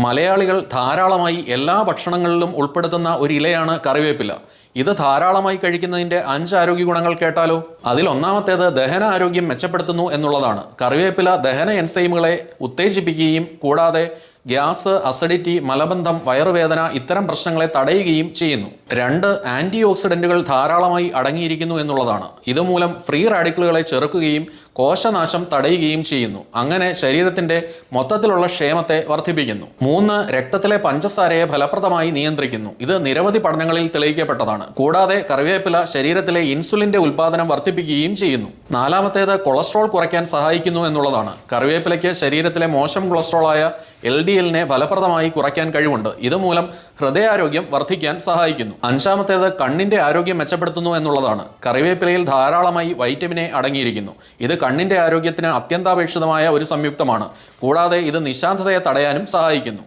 മലയാളികൾ ധാരാളമായി എല്ലാ ഭക്ഷണങ്ങളിലും ഉൾപ്പെടുത്തുന്ന ഒരു ഇലയാണ് കറിവേപ്പില. ഇത് ധാരാളമായി കഴിക്കുന്നതിൻ്റെ 5 ആരോഗ്യ ഗുണങ്ങൾ കേട്ടാലോ? അതിൽ ഒന്നാമത്തേത് ദഹന ആരോഗ്യം മെച്ചപ്പെടുത്തുന്നു എന്നുള്ളതാണ്. കറിവേപ്പില ദഹന എൻസൈമുകളെ ഉത്തേജിപ്പിക്കുകയും കൂടാതെ ഗ്യാസ്, അസിഡിറ്റി, മലബന്ധം, വയറുവേദന ഇത്തരം പ്രശ്നങ്ങളെ തടയുകയും ചെയ്യുന്നു. 2, ആൻറ്റി ഓക്സിഡൻറ്റുകൾ ധാരാളമായി അടങ്ങിയിരിക്കുന്നു എന്നുള്ളതാണ്. ഇതുമൂലം ഫ്രീ റാഡിക്കലുകളെ ചെറുക്കുകയും കോശനാശം തടയുകയും ചെയ്യുന്നു. അങ്ങനെ ശരീരത്തിൻ്റെ മൊത്തത്തിലുള്ള ക്ഷേമത്തെ വർദ്ധിപ്പിക്കുന്നു. 3, രക്തത്തിലെ പഞ്ചസാരയെ ഫലപ്രദമായി നിയന്ത്രിക്കുന്നു. ഇത് നിരവധി പഠനങ്ങളിൽ തെളിയിക്കപ്പെട്ടതാണ്. കൂടാതെ കറിവേപ്പില ശരീരത്തിലെ ഇൻസുലിൻ്റെ ഉൽപ്പാദനം വർദ്ധിപ്പിക്കുകയും ചെയ്യുന്നു. 4, കൊളസ്ട്രോൾ കുറയ്ക്കാൻ സഹായിക്കുന്നു എന്നുള്ളതാണ്. കറിവേപ്പിലയ്ക്ക് ശരീരത്തിലെ മോശം കൊളസ്ട്രോളായ LDLനെ ഫലപ്രദമായി കുറയ്ക്കാൻ കഴിവുണ്ട്. ഇതുമൂലം ഹൃദയാരോഗ്യം വർദ്ധിക്കാൻ സഹായിക്കുന്നു. 5, കണ്ണിൻ്റെ ആരോഗ്യം മെച്ചപ്പെടുത്തുന്നു എന്നുള്ളതാണ്. കറിവേപ്പിലയിൽ ധാരാളമായി വൈറ്റമിൻ എ അടങ്ങിയിരിക്കുന്നു. ഇത് കണ്ണിൻ്റെ ആരോഗ്യത്തിന് അത്യന്താപേക്ഷിതമായ ഒരു സംയുക്തമാണ്. കൂടാതെ ഇത് നിശാന്തതയെ തടയാനും സഹായിക്കുന്നു.